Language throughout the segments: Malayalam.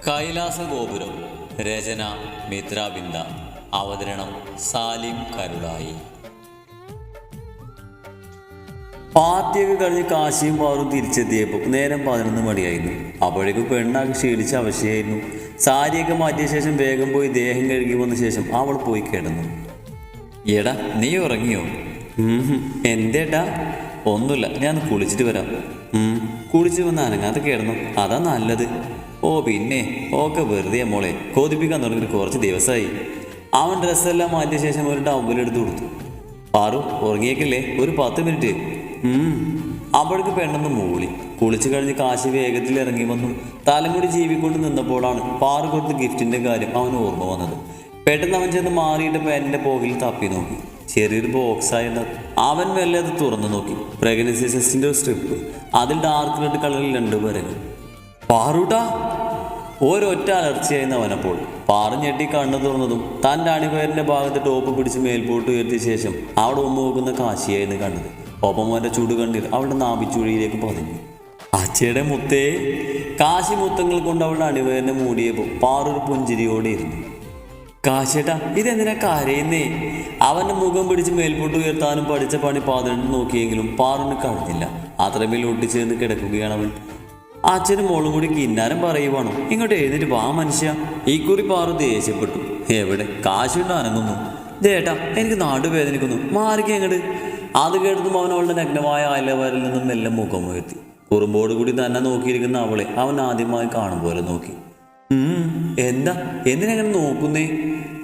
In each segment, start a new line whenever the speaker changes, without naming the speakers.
കൈലാസഗോപുരം. രചന മിത്രാബിന്ദ. അവതരണം സാലിം കരുളായി. പാർട്ടിയൊക്കെ കഴിഞ്ഞ് കാശിയും പാറും തിരിച്ചെത്തിയപ്പോൾ നേരം 11 മണിയായിരുന്നു. അപ്പോഴേക്കും പെണ്ണാക്കി ക്ഷീണിച്ച അവശയായിരുന്നു. സാരിയൊക്കെ മാറ്റിയ ശേഷം വേഗം പോയി ദേഹം കഴുകി വന്ന ശേഷം അവൾ പോയി കിടന്നു. എടാ, നീ ഉറങ്ങിയോ? എന്തേട്ടാ? ഒന്നുമില്ല, ഞാൻ കുളിച്ചിട്ട് വരാം. കുളിച്ച് വന്ന് അനങ്ങാതെ കിടന്നു, അതാ നല്ലത്. ഓ പിന്നെ ഓക്കെ, വെറുതെ മോളെ കൊതിപ്പിക്കാൻ തുടങ്ങിയിട്ട് കുറച്ച് ദിവസമായി. അവൻ ഡ്രസ്സെല്ലാം മാറ്റിയ ശേഷം ഒരു ടവലെടുത്ത് കൊടുത്തു. പാറു, ഉറങ്ങിയേക്കില്ലേ? ഒരു 10 മിനിറ്റ്. അപ്പോഴേക്ക് പെണ്ണെന്ന് മൂളി. കുളിച്ചു കഴിഞ്ഞ് കാശി വേഗത്തിൽ ഇറങ്ങി വന്നു. തലമുടി ജീവിക്കൊണ്ട് നിന്നപ്പോഴാണ് പാറു കൊടുത്ത ഗിഫ്റ്റിന്റെ കാര്യം അവന് ഓർമ്മ വന്നത്. പെട്ടെന്ന് അവൻ ചെന്ന് മാറിയിട്ട് പാൻറ്റിന്റെ പോകിൽ തപ്പി നോക്കി. ചെറിയൊരു ബോക്സ് ആയിരുന്നത്. അവൻ മെല്ലെ അത് തുറന്നു നോക്കി. പ്രഗ്നൻസി ടെസ്റ്റിന്റെ ഒരു സ്ട്രിപ്പ്, അതിൽ ഡാർക്ക് റെഡ് കളറിൽ 2 വരകൾ. പാറൂട്ടാ! ഒരൊറ്റ അലർച്ചയായിരുന്നു അവനപ്പോൾ. പാറു ഞെട്ടി കണ്ണു തുറന്നതും തൻ്റെ അണിവയറിന്റെ ഭാഗത്ത് ടോപ്പ് പിടിച്ച് മേൽപോട്ട് ഉയർത്തിയ ശേഷം അവിടെ നോക്കുന്ന കാശിയായിരുന്നു കണ്ടത്. ഒപ്പം അവൻ്റെ ചുടുകണ്ണീർ അവളുടെ നാഭിച്ചുഴിയിലേക്ക് പതിഞ്ഞു. അച്ചയുടെ മുത്തേ! കാശി മുത്തങ്ങൾ കൊണ്ട് അവളുടെ അണിവയറിനെ മൂടിയപ്പോൾ പാറു ഒരു പുഞ്ചിരിയോടെ ഇരുന്നു. കാശേട്ടാ, ഇതെന്തിനാ കരയുന്നേ? അവൻ്റെ മുഖം പിടിച്ച് മേൽപോട്ട് ഉയർത്താനും പഠിച്ച പണി 12 നോക്കിയെങ്കിലും പാറുവിന് കഴിഞ്ഞില്ല. അത്രമേൽ ഒട്ടിച്ചേർന്ന് കിടക്കുകയാണ് അവൻ. അച്ഛനും മോളും കൂടി കിന്നാരം പറയുവാണോ? ഇങ്ങോട്ട് എഴുന്നേറ്റ് വാ മനുഷ്യ. ഈക്കുറി പാറു ദേഷ്യപ്പെട്ടു. എവിടെ കാശുണ്ടോ അനങ്ങുന്നു? ദേട്ടാ, എനിക്ക് നാടുവേദനിക്കുന്നു, മാറിക്ക് എങ്ങട്. അത് കേട്ടതും അവൻ അവളുടെ നഗ്നമായ അയലവരിൽ നിന്നും മെല്ലെ മുഖം ഉയർത്തി. കുറുമ്പോട് കൂടി തന്നെ നോക്കിയിരിക്കുന്ന അവളെ അവൻ ആദ്യമായി കാണും പോലെ നോക്കി. എന്താ, എന്തിനെങ്ങനെ നോക്കുന്നേ?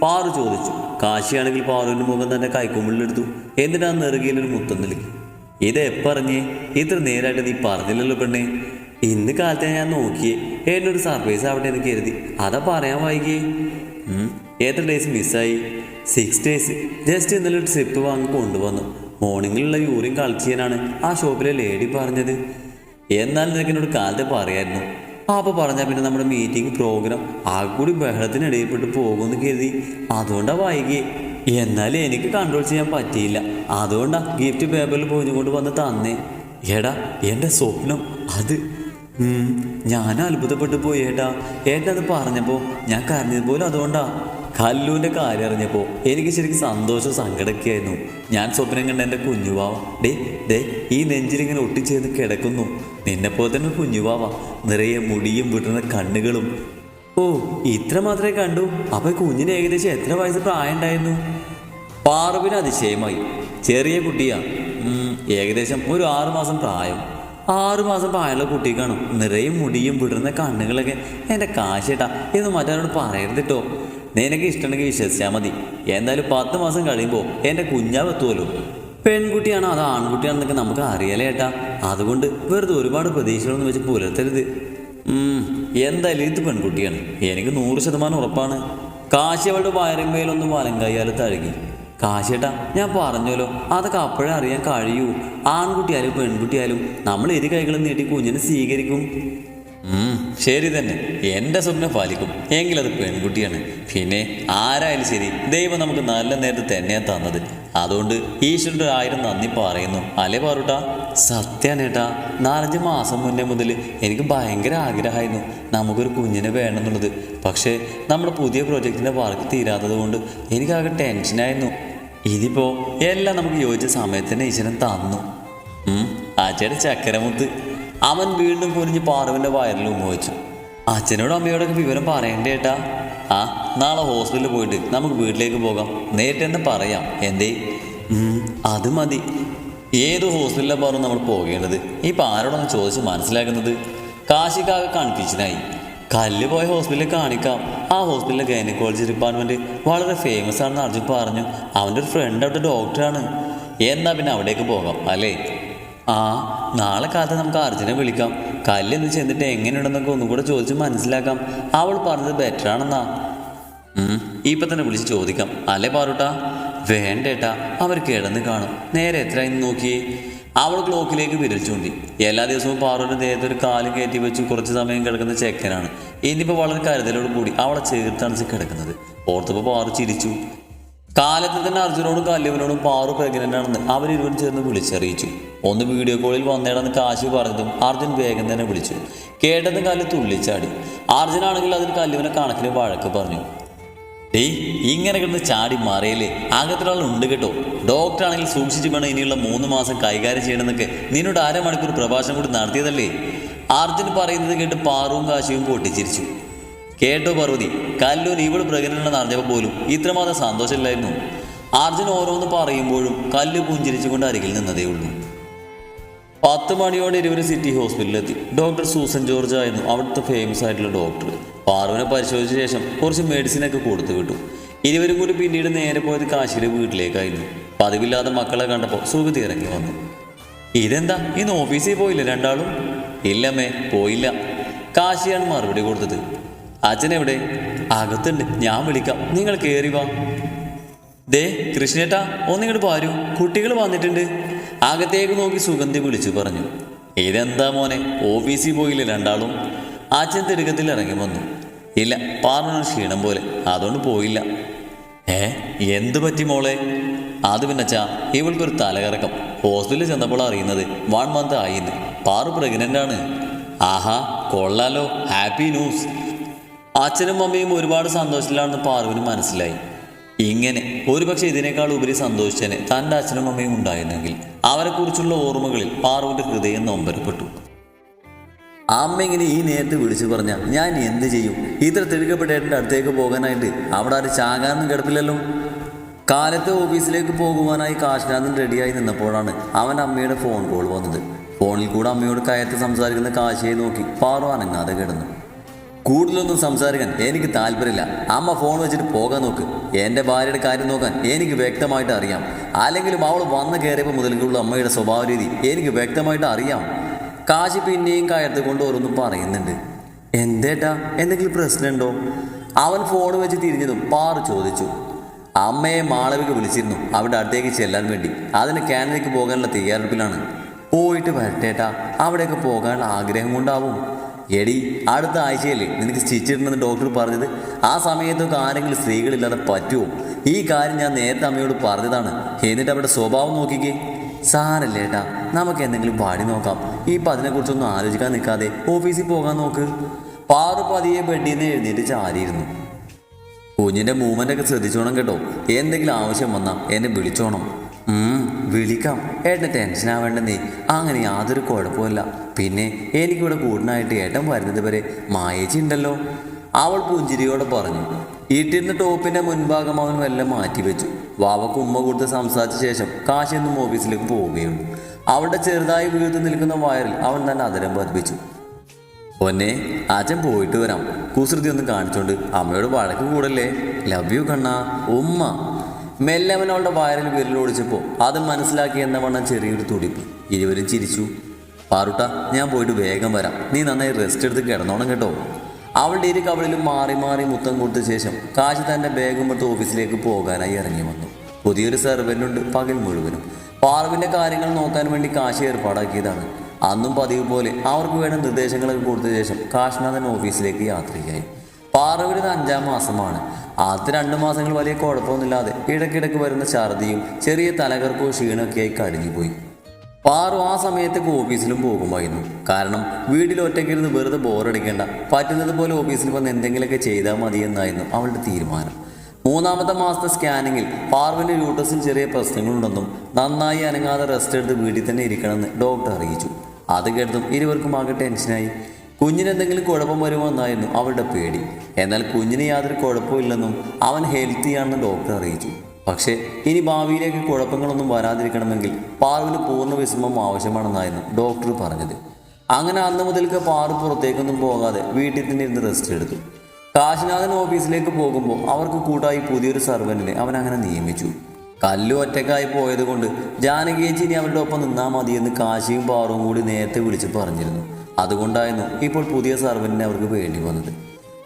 പാറു ചോദിച്ചു. കാശിയാണെങ്കിൽ പാറുവിൻ്റെ മുഖം തന്നെ കൈക്കുമ്പിളിലെടുത്തു. എന്നിട്ട് ആ നെറുകയിലൊരു മുത്തം നൽകി. ഇത് എപ്പറഞ്ഞേ? ഇത്ര നേരായിട്ട് നീ പറഞ്ഞില്ലല്ലോ പെണ്ണേ. ഇന്ന് കാലത്തെ ഞാൻ നോക്കിയേ, എന്നൊരു സർപ്രൈസ് ആവട്ടെ എന്ന് കരുതി, അതാ പറയാൻ വൈകിയേ. എത്ര ഡേയ്സ് മിസ്സായി? 6 ഡേയ്സ്. ജസ്റ്റ് ഇന്നലെ ഒരു ട്രിപ്പ് വാങ്ങി കൊണ്ടുവന്നു. മോർണിംഗിലുള്ള യൂറിൻ കളക്ട് ചെയ്യാനാണ് ആ ഷോപ്പിലെ ലേഡി പറഞ്ഞത്. എന്നാൽ നിനക്ക് എന്നോട് കാലത്തെ പറയായിരുന്നു. അപ്പോൾ പറഞ്ഞാൽ പിന്നെ നമ്മുടെ മീറ്റിംഗ് പ്രോഗ്രാം ആകെ കൂടി ബഹളത്തിനിടയിൽപ്പെട്ട് പോകുമെന്ന് കരുതി, അതുകൊണ്ടാണ് വൈകിയേ. എന്നാലും എനിക്ക് കൺട്രോൾ ചെയ്യാൻ പറ്റിയില്ല, അതുകൊണ്ടാണ് ഗിഫ്റ്റ് പേപ്പറിൽ പോയിക്കൊണ്ട് വന്ന് തന്നേ. എടാ, എൻ്റെ സ്വപ്നം അത്. ഞാൻ അത്ഭുതപ്പെട്ടു പോയി ഏട്ടാ. ഏട്ടാ അത് പറഞ്ഞപ്പോൾ ഞാൻ കരഞ്ഞതുപോലെ. അതുകൊണ്ടാ. കല്ലുവിൻ്റെ കാര്യം അറിഞ്ഞപ്പോൾ എനിക്ക് ശരിക്കും സന്തോഷവും സങ്കടമൊക്കെ ആയിരുന്നു. ഞാൻ സ്വപ്നം കണ്ട എൻ്റെ കുഞ്ഞുവാവ ഡേ ഈ നെഞ്ചിലിങ്ങനെ ഒട്ടിച്ചേർന്ന് കിടക്കുന്നു. നിന്നെപ്പോലെ തന്നെ കുഞ്ഞുവാവ, നിറയെ മുടിയും വിടുന്ന കണ്ണുകളും. ഓ, ഇത്ര മാത്രമേ കണ്ടു? അപ്പോൾ കുഞ്ഞിന് ഏകദേശം എത്ര വയസ്സ് പ്രായം ഉണ്ടായിരുന്നു? പാറുവിന് അതിശയമായി. ചെറിയ കുട്ടിയാ, ഏകദേശം ഒരു 6 മാസം പ്രായം. 6 മാസം പ്രായമുള്ള കുട്ടിക്കാണോ നിറയെ മുടിയും വിടുന്ന കണ്ണുകളൊക്കെ? എൻ്റെ കാശേട്ടാ, ഇതൊന്നും മറ്റവരോട് പറയരുത് കേട്ടോ. നിനക്ക് ഇഷ്ടമുണ്ടെങ്കിൽ വിശ്വസിച്ചാൽ മതി. എന്തായാലും 10 മാസം കഴിയുമ്പോൾ എൻ്റെ കുഞ്ഞാവ് എത്തുമല്ലോ. പെൺകുട്ടിയാണോ അതോ ആൺകുട്ടിയാണെന്നൊക്കെ നമുക്ക് അറിയാലേ ഏട്ടാ. അതുകൊണ്ട് വെറുതെ ഒരുപാട് പ്രതീക്ഷകളൊന്നും വെച്ച് പുലർത്തരുത്. എന്തായാലും ഇത് പെൺകുട്ടിയാണ്, എനിക്ക് 100% ഉറപ്പാണ്. കാശി അവളുടെ വയറിന്മേലൊന്നും വലം കയ്യാൽ തഴുകി. കാശേട്ടാ, ഞാൻ പറഞ്ഞല്ലോ, അതൊക്കെ അപ്പോഴേ അറിയാൻ കഴിയൂ. ആൺകുട്ടിയായാലും പെൺകുട്ടിയായാലും നമ്മൾ 2 കൈകളും നീട്ടി കുഞ്ഞിനെ സ്വീകരിക്കും. ശരി തന്നെ, എൻ്റെ സ്വപ്നം പാലിക്കും. എങ്കിലത് പെൺകുട്ടിയാണ്. പിന്നെ ആരായാലും ശരി, ദൈവം നമുക്ക് നല്ല നേരത്തെ തന്നെയാണ് തന്നത്. അതുകൊണ്ട് ഈശ്വരൻ്റെ 1000 നന്ദി പറയുന്നു. അല്ലേ പാറൂട്ടാ? സത്യാനേട്ടാ, 4-5 മാസം മുന്നേ മുതൽ എനിക്ക് ഭയങ്കര ആഗ്രഹമായിരുന്നു നമുക്കൊരു കുഞ്ഞിനെ വേണമെന്നുള്ളത്. പക്ഷേ നമ്മുടെ പുതിയ പ്രൊജക്റ്റിൻ്റെ വർക്ക് തീരാത്തത് കൊണ്ട് എനിക്കാകെ ടെൻഷനായിരുന്നു. ഇതിപ്പോൾ എല്ലാം നമുക്ക് യോജിച്ച സമയത്ത് തന്നെ ഈശ്വരൻ തന്നു. അച്ഛയുടെ ചക്കരമുത്ത്. അവൻ വീണ്ടും കുനിഞ്ഞ് പാറുവിൻ്റെ വയറിൽ ഉമ്മവച്ചു. അച്ഛനോടും അമ്മയോടൊക്കെ വിവരം പറയണ്ടേ ഏട്ടാ? നാളെ ഹോസ്പിറ്റലിൽ പോയിട്ട് നമുക്ക് വീട്ടിലേക്ക് പോകാം. നേരിട്ട് തന്നെ പറയാം. എന്തേ? അത് മതി. ഏത് ഹോസ്പിറ്റലിലാണ് പറഞ്ഞു നമ്മൾ പോകേണ്ടത്? ഇപ്പം ആരോടൊന്ന് ചോദിച്ച് മനസ്സിലാക്കുന്നത്? കാശിക്കാകെ കൺഫ്യൂഷനായി. കല്ല് പോയ ഹോസ്പിറ്റലിൽ കാണിക്കാം. ആ ഹോസ്പിറ്റലിലെ ഗൈനക്കോളജി ഡിപ്പാർട്ട്മെൻറ്റ് വളരെ ഫേമസ് ആണെന്ന് അർജുൻ പറഞ്ഞു. അവൻ്റെ ഒരു ഫ്രണ്ട് അവിടുത്തെ ഡോക്ടറാണ്. എന്നാൽ പിന്നെ അവിടേക്ക് പോകാം അല്ലേ? നാളെ കാലത്ത് നമുക്ക് അർജുനെ വിളിക്കാം. കല്ലെന്ന് ചെന്നിട്ട് എങ്ങനെയുണ്ടെന്നൊക്കെ ഒന്നും കൂടെ ചോദിച്ച് മനസ്സിലാക്കാം. അവൾ പറഞ്ഞത് ബെറ്ററാണെന്നാ. ഇപ്പം തന്നെ വിളിച്ച് ചോദിക്കാം അല്ലേ പാറൂട്ടാ? വേണ്ടേട്ടാ, അവർ കിടന്ന് കാണും. നേരെ എത്രയെന്ന് നോക്കിയേ. അവൾ ക്ലോക്കിലേക്ക് വിരൽ ചൂണ്ടി. എല്ലാ ദിവസവും പാറുവിൻ്റെ ദേഹത്ത് ഒരു കാലും കയറ്റി വെച്ച് കുറച്ച് സമയം കിടക്കുന്ന ചെക്കനാണ്. ഇന്നിപ്പോൾ വളരെ കരുതലോട് കൂടി അവളെ ചേർത്തണച്ച് കിടക്കുന്നത് ഓർത്തപ്പോൾ പാറു ചിരിച്ചു. കാലത്ത് തന്നെ അർജുനോടും കല്ലുവിനോടും പാറു പ്രഗ്നൻ്റ് ആണെന്ന് അവരിരുവരും ചേർന്ന് വിളിച്ചറിയിച്ചു. ഒന്ന് വീഡിയോ കോളിൽ വന്നേടെന്ന് കാശി പറഞ്ഞതും അർജുൻ വേഗം തന്നെ വിളിച്ചു. കേട്ടതും കല്ല് തുള്ളിച്ചാടി. അർജുനാണെങ്കിൽ അതിന് കല്ലുവിനെ കണക്കിന് വഴക്ക് പറഞ്ഞു. ഡേയ്, ഇങ്ങനെ കിടന്ന് ചാടി മാറിയല്ലേ, അകത്തൊരാളുണ്ട് കേട്ടോ. ഡോക്ടറാണെങ്കിൽ സൂക്ഷിച്ചു വേണം ഇനിയുള്ള 3 മാസം കൈകാര്യം ചെയ്യണമെന്നൊക്കെ നിന്നോട് അരമണിക്കൂർ പ്രഭാഷണം കൂടി നടത്തിയതല്ലേ. അർജുൻ പറയുന്നത് കേട്ട് പാറുവും കാശിയും പൊട്ടിച്ചിരിച്ചു. കേട്ടോ പാർവതി, കല്ലൂന് ഇവൾ പ്രകടനം അറിഞ്ഞപ്പോൾ പോലും ഇത്രമാത്രം സന്തോഷമില്ലായിരുന്നു. അർജുൻ ഓരോന്ന് പറയുമ്പോഴും കല്ലു പുഞ്ചിരിച്ചുകൊണ്ട് അരികിൽ നിന്നതേ ഉള്ളൂ. 10 മണിയോടെ ഇരുവരും സിറ്റി ഹോസ്പിറ്റലിലെത്തി. ഡോക്ടർ സൂസൻ ജോർജ് ആയിരുന്നു അവിടുത്തെ ഫേമസ് ആയിട്ടുള്ള ഡോക്ടർ. പാറുവിനെ പരിശോധിച്ച ശേഷം കുറച്ച് മെഡിസിനൊക്കെ കൊടുത്തു വിട്ടു. ഇരുവരും കൂടി പിന്നീട് നേരെ പോയത് കാശിയുടെ വീട്ടിലേക്കായിരുന്നു. പതിവില്ലാതെ മക്കളെ കണ്ടപ്പോൾ സുഗതി ഇറങ്ങി വന്നു. ഇതെന്താ, ഇന്ന് ഓഫീസിൽ പോയില്ല രണ്ടാളും? ഇല്ലമ്മേ, പോയില്ല. കാശിയാണ് മറുപടി കൊടുത്തത്. അച്ഛനെവിടെ? അകത്തുണ്ട്, ഞാൻ വിളിക്കാം, നിങ്ങൾ കയറി വാ. ദേ കൃഷ്ണേട്ടാ, ഒന്നിങ്ങോട്ട് പാരൂ, കുട്ടികൾ വന്നിട്ടുണ്ട്. അകത്തേക്ക് നോക്കി സുഗന്ധി വിളിച്ചു പറഞ്ഞു. ഇതെന്താ മോനെ, ഓഫീസിൽ പോയില്ല രണ്ടാളും? അച്ഛൻ തിടുക്കത്തിൽ ഇറങ്ങി വന്നു. ഇല്ല, പാർവണ ക്ഷീണം പോലെ, അതുകൊണ്ട് പോയില്ല. എന്തു പറ്റി മോളെ? അത് പിന്നച്ചാ, ഇവൾക്കൊരു തലകറക്കം. ഹോസ്പിറ്റലിൽ ചെന്നപ്പോൾ അറിയുന്നത് 1 മന്ത് ആയിന്ന്. പാറു പ്രഗ്നൻ്റ് ആണ്. ആഹാ, കൊള്ളാലോ, ഹാപ്പി ന്യൂസ്. അച്ഛനും അമ്മയും ഒരുപാട് സന്തോഷത്തിലാണെന്ന് പാറുവിന് മനസ്സിലായി. ഇങ്ങനെ ഒരുപക്ഷെ ഇതിനേക്കാൾ ഉപരി സന്തോഷിച്ചതിന് തൻ്റെ അച്ഛനും അമ്മയും ഉണ്ടായിരുന്നെങ്കിൽ. അവരെക്കുറിച്ചുള്ള ഓർമ്മകളിൽ പാറുവിൻ്റെ ഹൃദയം നൊമ്പരപ്പെട്ടു. അമ്മ ഇങ്ങനെ ഈ നേരത്തെ വിളിച്ചു പറഞ്ഞാൽ ഞാൻ എന്ത് ചെയ്യും? ഇത്ര തിടുക്കപ്പെട്ടേട്ടൻ്റെ അടുത്തേക്ക് പോകാനായിട്ട് അവിടെ ആരും ചാകാനൊന്നും കിടപ്പില്ലല്ലോ. കാലത്തെ ഓഫീസിലേക്ക് പോകുവാനായി കാശിനാഥൻ റെഡിയായി നിന്നപ്പോഴാണ് അവൻ അമ്മയുടെ ഫോൺ കോൾ വന്നത്. ഫോണിൽ കൂടെ അമ്മയോട് കയറ്റി സംസാരിക്കുന്ന കാശിയെ നോക്കി പാറു അനങ്ങാതെ കിടന്നു. കൂടുതലൊന്നും സംസാരിക്കാൻ എനിക്ക് താല്പര്യമില്ല. അമ്മ ഫോൺ വെച്ചിട്ട് പോകാൻ നോക്ക്. എൻ്റെ ഭാര്യയുടെ കാര്യം നോക്കാൻ എനിക്ക് വ്യക്തമായിട്ട് അറിയാം. അല്ലെങ്കിലും അവൾ വന്ന് കയറിയപ്പോൾ മുതലുള്ള അമ്മയുടെ സ്വഭാവ രീതി എനിക്ക് വ്യക്തമായിട്ട് അറിയാം. കാശി പിന്നെയും കയർത്തുകൊണ്ട് ഓരോന്നും പറയുന്നുണ്ട്. എന്തേട്ടാ, എന്തെങ്കിലും പ്രശ്നമുണ്ടോ? അവൻ ഫോൺ വെച്ച് തിരിഞ്ഞതും പാറു ചോദിച്ചു. അമ്മയെ മാളവിക വിളിച്ചിരുന്നു അവിടെ അടുത്തേക്ക് ചെല്ലാൻ വേണ്ടി. അതിന് കാനഡയ്ക്ക് പോകാനുള്ള തയ്യാറെടുപ്പിലാണ്. പോയിട്ട് വരട്ടേട്ടാ, അവിടെയൊക്കെ പോകാനുള്ള ആഗ്രഹം കൊണ്ടാവും. എടി, അടുത്ത ആഴ്ചയല്ലേ നിനക്ക് സ്റ്റിച്ചിട്ടുണ്ടെന്ന് ഡോക്ടർ പറഞ്ഞത്? ആ സമയത്തൊക്കെ ആരെങ്കിലും സ്ത്രീകളില്ലാതെ പറ്റുമോ? ഈ കാര്യം ഞാൻ നേരത്തെ അമ്മയോട് പറഞ്ഞതാണ്. എന്നിട്ട് അവിടെ സ്വഭാവം നോക്കിക്കേ. സാരല്ലേട്ടാ, നമുക്ക് എന്തെങ്കിലും പാടി നോക്കാം. ഇപ്പം അതിനെക്കുറിച്ചൊന്നും ആലോചിക്കാൻ നിൽക്കാതെ ഓഫീസിൽ പോകാൻ നോക്ക്. പാറു പതിയെ ബെഡിൽ നിന്ന് എഴുന്നേറ്റ് ചാരിയിരുന്നു. കുഞ്ഞിൻ്റെ മൂവ്മെൻ്റൊക്കെ ശ്രദ്ധിച്ചോണം കേട്ടോ. എന്തെങ്കിലും ആവശ്യം വന്നാൽ എന്നെ വിളിച്ചോണം. വിളിക്കാം, ഏട്ടന് ടെൻഷൻ ആവേണ്ടെന്നേ. അങ്ങനെ യാതൊരു കുഴപ്പമില്ല. പിന്നെ എനിക്കിവിടെ കൂടിനായിട്ട് ഏട്ടൻ വരുന്നത് വരെ മായേച്ചി ഉണ്ടല്ലോ. അവൾ പുഞ്ചിരിയോടെ പറഞ്ഞു. ഇട്ടിരുന്ന ടോപ്പിൻ്റെ മുൻഭാഗം അവൻ എല്ലാം മാറ്റിവെച്ചു. വാവക്ക് ഉമ്മ കൊടുത്ത് സംസാരിച്ച ശേഷം കാശിയൊന്നും ഓഫീസിലേക്ക് പോവുകയുള്ളൂ. അവളുടെ ചെറുതായി വീഴ്ത്തു നിൽക്കുന്ന വയറിൽ അവൻ തന്നെ അതരം പതിപ്പിച്ചു. ഒന്നെ, അച്ഛൻ പോയിട്ട് വരാം. കുസൃതി ഒന്നും കാണിച്ചോണ്ട് അമ്മയോട് വഴക്ക് കൂടല്ലേ. ലവ് യു കണ്ണാ, ഉമ്മ. മെല്ലെ അവൻ അവളുടെ വയറിൽ വിരലോടിച്ചപ്പോൾ അത് മനസ്സിലാക്കി എന്ന വണ്ണം ചെറിയൊരു തുടിപ്പ്. ഇരുവരും ചിരിച്ചു. പാറുട്ട, ഞാൻ പോയിട്ട് വേഗം വരാം. നീ നന്നായി റെസ്റ്റ് എടുത്ത് കിടന്നോണം കേട്ടോ. അവളുടെ ഇരു കവളിലും മാറി മാറി മുത്തം കൊടുത്ത ശേഷം കാശി തൻ്റെ ബാഗും എടുത്ത് ഓഫീസിലേക്ക് പോകാനായി ഇറങ്ങി വന്നു. പുതിയൊരു സെർവൻ്റുണ്ട് പകൽ മുഴുവനും. പാറുവിൻ്റെ കാര്യങ്ങൾ നോക്കാൻ വേണ്ടി കാശി ഏർപ്പാടാക്കിയതാണ്. അന്നും പതിവ് പോലെ അവർക്ക് വേണ്ട നിർദ്ദേശങ്ങളൊക്കെ കൊടുത്ത ശേഷം കാശിനാഥൻ ഓഫീസിലേക്ക് യാത്രയായി. പാറുവിന് 5-ാം മാസമാണ്. ആദ്യത്തെ 2 മാസങ്ങൾ വലിയ കുഴപ്പമൊന്നുമില്ലാതെ ഇടയ്ക്കിടയ്ക്ക് വരുന്ന ഛർദിയും ചെറിയ തലകർക്കവും ക്ഷീണമൊക്കെയായി കഴിഞ്ഞുപോയി. പാറു ആ സമയത്തേക്ക് ഓഫീസിലും പോകുമായിരുന്നു. കാരണം വീട്ടിൽ ഒറ്റയ്ക്കിരുന്ന് വെറുതെ ബോറടിക്കേണ്ട, പറ്റുന്നത് പോലെ ഓഫീസിൽ വന്ന് എന്തെങ്കിലുമൊക്കെ ചെയ്താൽ മതിയെന്നായിരുന്നു അവളുടെ തീരുമാനം. 3-ാമത്തെ മാസത്തെ സ്കാനിങ്ങിൽ പാർവിൻ്റെ യൂട്ടസിൽ ചെറിയ പ്രശ്നങ്ങളുണ്ടെന്നും നന്നായി അനങ്ങാതെ റെസ്റ്റ് എടുത്ത് വീട്ടിൽ തന്നെ ഇരിക്കണമെന്ന് ഡോക്ടർ അറിയിച്ചു. അത് കേട്ടതും ഇരുവർക്കും ആകെ ടെൻഷനായി. കുഞ്ഞിനെന്തെങ്കിലും കുഴപ്പം വരുമെന്നായിരുന്നു അവളുടെ പേടി. എന്നാൽ കുഞ്ഞിന് യാതൊരു കുഴപ്പമില്ലെന്നും അവൻ ഹെൽത്തിയാണെന്ന് ഡോക്ടർ അറിയിച്ചു. പക്ഷേ ഇനി ഭാവിയിലേക്ക് കുഴപ്പങ്ങളൊന്നും വരാതിരിക്കണമെങ്കിൽ പാറുവിന് പൂർണ്ണ വിശ്രമം ആവശ്യമാണെന്നായിരുന്നു ഡോക്ടർ പറഞ്ഞത്. അങ്ങനെ അന്ന് മുതൽക്ക് പാറു പുറത്തേക്കൊന്നും പോകാതെ വീട്ടിൽ തന്നെ ഇരുന്ന് റെസ്റ്റ് എടുത്തു. കാശിനാഥൻ ഓഫീസിലേക്ക് പോകുമ്പോൾ അവർക്ക് കൂട്ടായി പുതിയൊരു സർവൻറ്റിനെ അവൻ അങ്ങനെ നിയമിച്ചു. കല്ലു ഒറ്റക്കായി പോയത് കൊണ്ട് ജാനകിയേച്ചി ഇനി അവരുടെ ഒപ്പം നിന്നാൽ മതിയെന്ന് കാശിയും പാറുവും കൂടി നേരത്തെ വിളിച്ച് പറഞ്ഞിരുന്നു. അതുകൊണ്ടായിരുന്നു ഇപ്പോൾ പുതിയ സർവൻറ്റിനെ അവർക്ക് വേണ്ടി വന്നത്.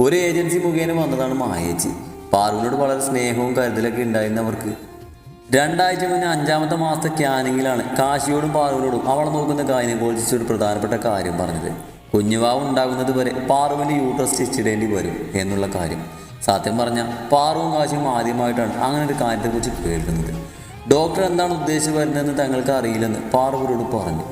ഒരു ഏജൻസി മുഖേന വന്നതാണ് മായേച്ചി. പാറുവിനോട് വളരെ സ്നേഹവും കരുതലൊക്കെ ഉണ്ടായിരുന്നവർക്ക്. 2 ആഴ്ച മുന്നേ 5-ാമത്തെ മാസത്തെ ക്യാനിങ്ങിലാണ് കാശിയോടും പാറുവിനോടും അവളെ നോക്കുന്ന ഗൈനക്കോളജിസ്റ്റ് ഒരു പ്രധാനപ്പെട്ട കാര്യം പറഞ്ഞത്. കുഞ്ഞുവാവ് ഉണ്ടാകുന്നത് വരെ പാറുവിൻ്റെ യൂട്രസ് സ്റ്റിച്ചിടേണ്ടി വരും എന്നുള്ള കാര്യം. സത്യം പറഞ്ഞാൽ പാറുവും കാശിയും ആദ്യമായിട്ടാണ് അങ്ങനെ ഒരു കാര്യത്തെക്കുറിച്ച് കേൾക്കുന്നത്. ഡോക്ടർ എന്താണ് ഉദ്ദേശിച്ച് വരുന്നതെന്ന് തങ്ങൾക്ക് അറിയില്ലെന്ന് പാറുവിനോട് പറഞ്ഞു.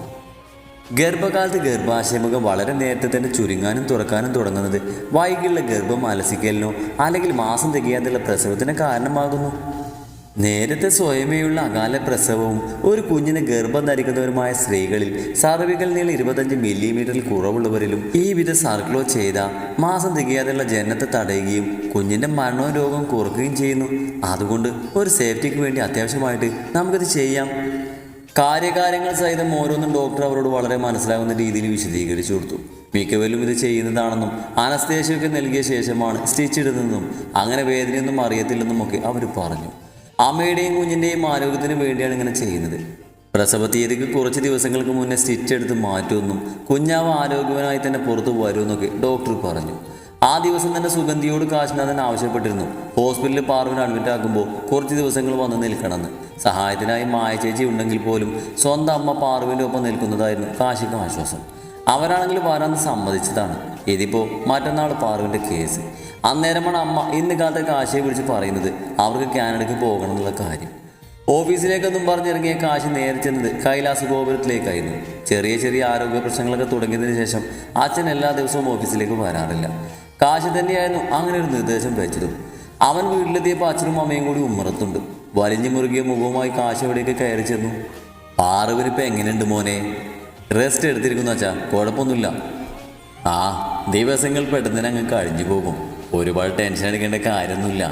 ഗർഭകാലത്ത് ഗർഭാശയമുഖം വളരെ നേരത്തെ തന്നെ ചുരുങ്ങാനും തുറക്കാനും തുടങ്ങുന്നത് വൈകിയുള്ള ഗർഭം അലസിക്കലിനോ അല്ലെങ്കിൽ മാസം തികയാതെയുള്ള പ്രസവത്തിന് കാരണമാകുന്നു. നേരത്തെ സ്വയമേയുള്ള അകാല പ്രസവവും ഒരു കുഞ്ഞിന് ഗർഭം ധരിക്കുന്നവരുമായ സ്ത്രീകളിൽ സർവിക്കൽ നീളം 25 മില്ലിമീറ്ററിൽ കുറവുള്ളവരിലും ഈ വിധ സർക്ലോ ചെയ്ത മാസം തികയാതെയുള്ള ജനനത്തെ തടയുകയും കുഞ്ഞിൻ്റെ മരണവും രോഗം കുറയ്ക്കുകയും ചെയ്യുന്നു. അതുകൊണ്ട് ഒരു സേഫ്റ്റിക്ക് വേണ്ടി അത്യാവശ്യമായിട്ട് നമുക്കിത് ചെയ്യാം. കാര്യങ്ങൾ സഹിതം ഓരോന്നും ഡോക്ടർ അവരോട് വളരെ മനസ്സിലാകുന്ന രീതിയിൽ വിശദീകരിച്ചു കൊടുത്തു. മിക്കവരും ഇത് ചെയ്യുന്നതാണെന്നും അനസ്തേഷ്യയൊക്കെ നൽകിയ ശേഷമാണ് സ്റ്റിച്ച് ഇടുന്നതെന്നും അങ്ങനെ വേദനയൊന്നും അറിയത്തില്ലെന്നും ഒക്കെ അവർ പറഞ്ഞു. അമ്മയുടെയും കുഞ്ഞിൻ്റെയും ആരോഗ്യത്തിന് വേണ്ടിയാണ് ഇങ്ങനെ ചെയ്യുന്നത്. പ്രസവ തീയതിക്ക് കുറച്ച് ദിവസങ്ങൾക്ക് മുന്നേ സ്റ്റിച്ച് എടുത്ത് മാറ്റുമെന്നും കുഞ്ഞാവ് ആരോഗ്യവനായി തന്നെ പുറത്തു വരുമെന്നൊക്കെ ഡോക്ടർ പറഞ്ഞു. ആ ദിവസം തന്നെ സുഗന്ധിയോട് കാശിനാഥൻ ആവശ്യപ്പെട്ടിരുന്നു ഹോസ്പിറ്റലിൽ പാർവിനെ അഡ്മിറ്റ് ആക്കുമ്പോൾ കുറച്ച് ദിവസങ്ങൾ വന്ന് നിൽക്കണമെന്ന്. സഹായത്തിനായി മായ ചേച്ചി ഉണ്ടെങ്കിൽ പോലും സ്വന്തം അമ്മ പാർവിൻ്റെ ഒപ്പം നിൽക്കുന്നതായിരുന്നു കാശിക്ക് ആശ്വാസം. അവരാണെങ്കിൽ വരാൻ സമ്മതിച്ചതാണ്. ഇതിപ്പോൾ മറ്റന്നാൾ പാർവിൻ്റെ കേസ്. അന്നേരമാണ് അമ്മ ഇന്ന് കാലത്തെ കാശിയെ വിളിച്ച് പറയുന്നത് അവർക്ക് കാനഡയ്ക്ക് പോകണം എന്നുള്ള കാര്യം. ഓഫീസിലേക്കൊന്നും പറഞ്ഞിറങ്ങിയ കാശി നേരെ ചെന്നത് കൈലാസ ഗോപുരത്തിലേക്കായിരുന്നു. ചെറിയ ആരോഗ്യ പ്രശ്നങ്ങളൊക്കെ തുടങ്ങിയതിന് ശേഷം അച്ഛൻ എല്ലാ ദിവസവും ഓഫീസിലേക്ക് വരാറില്ല. കാശി തന്നെയായിരുന്നു അങ്ങനെ ഒരു നിർദ്ദേശം വെച്ചതും. അവൻ വീട്ടിലെത്തിയപ്പോൾ അച്ഛനും അമ്മയും കൂടി ഉമ്മറത്തുണ്ട്. വലിഞ്ഞു മുറുകിയ മുഖവുമായി കാശി എവിടേക്ക് കയറി ചെന്നു. പാർവിനിപ്പോൾ എങ്ങനെയുണ്ട് മോനെ? റെസ്റ്റ് എടുത്തിരിക്കുന്നു അച്ഛാ, കുഴപ്പമൊന്നുമില്ല. ആ ദിവസങ്ങൾ പെട്ടെന്ന് അങ്ങ് കഴിഞ്ഞു പോകും. ഒരുപാട് ടെൻഷൻ എടുക്കേണ്ട കാര്യമൊന്നുമില്ല.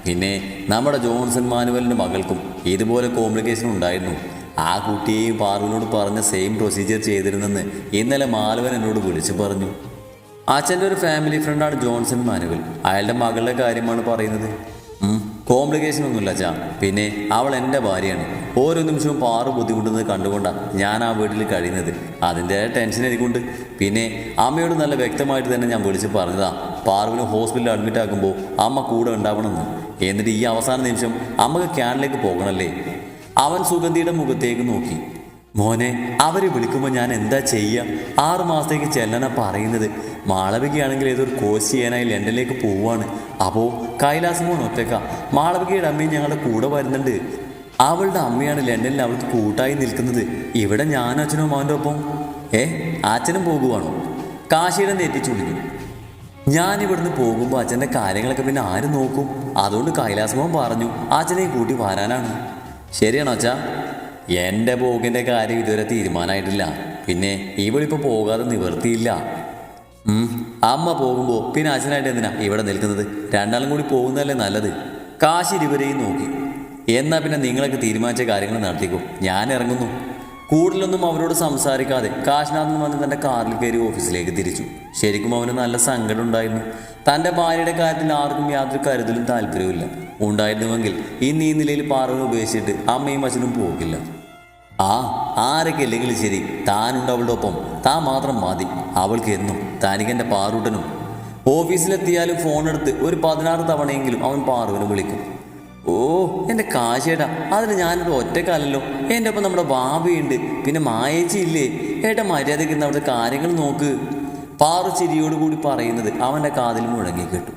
പിന്നെ നമ്മുടെ ജോൺസൺ മാനുവലിൻ്റെ മകൾക്കും ഇതുപോലെ കോംപ്ലിക്കേഷൻ ഉണ്ടായിരുന്നു. ആ കുട്ടിയെയും പാർവിനോട് പറഞ്ഞ സെയിം പ്രൊസീജിയർ ചെയ്തിരുന്നെന്ന് ഇന്നലെ മാലവൻ എന്നോട് വിളിച്ചു പറഞ്ഞു. അച്ഛൻ്റെ ഒരു ഫാമിലി ഫ്രണ്ടാണ് ജോൺസൺ മാനുവൽ. അയാളുടെ മകളുടെ കാര്യമാണ് പറയുന്നത്. കോംപ്ലിക്കേഷൻ ഒന്നുമില്ല അച്ഛാ. പിന്നെ അവൾ എൻ്റെ ഭാര്യയാണ്. ഓരോ നിമിഷവും പാറു ബുദ്ധിമുട്ടുന്നത് കണ്ടുകൊണ്ടാണ് ഞാൻ ആ വീട്ടിൽ കഴിയുന്നത്. അതിൻ്റെ ടെൻഷൻ എനിക്കുണ്ട്. പിന്നെ അമ്മയോട് നല്ല വ്യക്തമായിട്ട് തന്നെ ഞാൻ വിളിച്ച് പറഞ്ഞതാ പാർവിനെ ഹോസ്പിറ്റലിൽ അഡ്മിറ്റ് ആക്കുമ്പോൾ അമ്മ കൂടെ ഉണ്ടാവണമെന്ന്. എന്നിട്ട് ഈ അവസാന നിമിഷം അമ്മക്ക് ക്യാനിലേക്ക് പോകണമല്ലേ? അവൻ സുഗന്ധിയുടെ മുഖത്തേക്ക് നോക്കി. മോനെ, അവർ വിളിക്കുമ്പോൾ ഞാൻ എന്താ ചെയ്യുക? 6 മാസത്തേക്ക് ചെല്ലാനാ പറയുന്നത്. മാളവികയാണെങ്കിൽ ഏതൊരു കോഴ്സ് ചെയ്യാനായി ലണ്ടനിലേക്ക് പോവുകയാണ്. അപ്പോൾ കൈലാസം മോൻ ഒറ്റക്ക. മാളവികയുടെ അമ്മയും ഞങ്ങളുടെ കൂടെ വരുന്നുണ്ട്. അവളുടെ അമ്മയാണ് ലണ്ടനിൽ അവൾക്ക് കൂട്ടായി നിൽക്കുന്നത്. ഇവിടെ ഞാനും അച്ഛനും അവൻ്റെ ഒപ്പം. അച്ഛനും പോകുവാണോ? കാശിയുടെ നെറ്റിച്ചുളിഞ്ഞു. ഞാനിവിടുന്ന് പോകുമ്പോൾ അച്ഛൻ്റെ കാര്യങ്ങളൊക്കെ പിന്നെ ആര് നോക്കും? അതുകൊണ്ട് കൈലാസമോൻ പറഞ്ഞു അച്ഛനെയും കൂട്ടി വരാനാണ്. ശരിയാണോ അച്ഛാ? എൻ്റെ പോകിൻ്റെ കാര്യം ഇതുവരെ തീരുമാനമായിട്ടില്ല. പിന്നെ ഇവളിപ്പോൾ പോകാതെ നിവർത്തിയില്ല. അമ്മ പോകുമ്പോൾ പിന്നെ അച്ഛനായിട്ട് എന്തിനാ ഇവിടെ നിൽക്കുന്നത്? രണ്ടാളും കൂടി പോകുന്നതല്ലേ നല്ലത്. കാശി ഇരുവരെയും നോക്കി. എന്നാൽ പിന്നെ നിങ്ങളൊക്കെ തീരുമാനിച്ച കാര്യങ്ങൾ നടത്തിക്കും. ഞാൻ ഇറങ്ങുന്നു. കൂടുതലൊന്നും അവരോട് സംസാരിക്കാതെ കാശിനാഥൻ വന്ന് തൻ്റെ കാറിൽ കയറി ഓഫീസിലേക്ക് തിരിച്ചു. ശരിക്കും അവന് നല്ല സങ്കടം ഉണ്ടായിരുന്നു. തൻ്റെ ഭാര്യയുടെ കാര്യത്തിൽ ആർക്കും യാതൊരു കരുതലും താല്പര്യവുമില്ല. ഉണ്ടായിരുന്നുവെങ്കിൽ ഇന്ന് ഈ നിലയിൽ പാർവിനെ ഉപേക്ഷിച്ചിട്ട് അമ്മയും അച്ഛനും പോകില്ല. ആരൊക്കെ ഇല്ലെങ്കിലും ശരി, താനുണ്ട് അവളുടെ ഒപ്പം. താൻ മാത്രം മതി അവൾക്ക് എന്നും. തനിക്കെൻ്റെ പാറൂട്ടനും. ഓഫീസിലെത്തിയാലും ഫോണെടുത്ത് ഒരു 16 തവണയെങ്കിലും അവൻ പാർവിനെ വിളിക്കും. എൻ്റെ കാശേട്ടാ, അതിന് ഞാനൊരു ഒറ്റക്കാലല്ലോ. എൻ്റെ ഒപ്പം നമ്മുടെ ബാബയുണ്ട്, പിന്നെ മായേച്ചി ഇല്ലേ. ഏട്ടാ മര്യാദയ്ക്ക് അവിടുത്തെ കാര്യങ്ങൾ നോക്ക്. പാറു ചിരിയോടുകൂടി പറയുന്നത് അവൻ്റെ കാതിൽ മുഴങ്ങി കേട്ടു.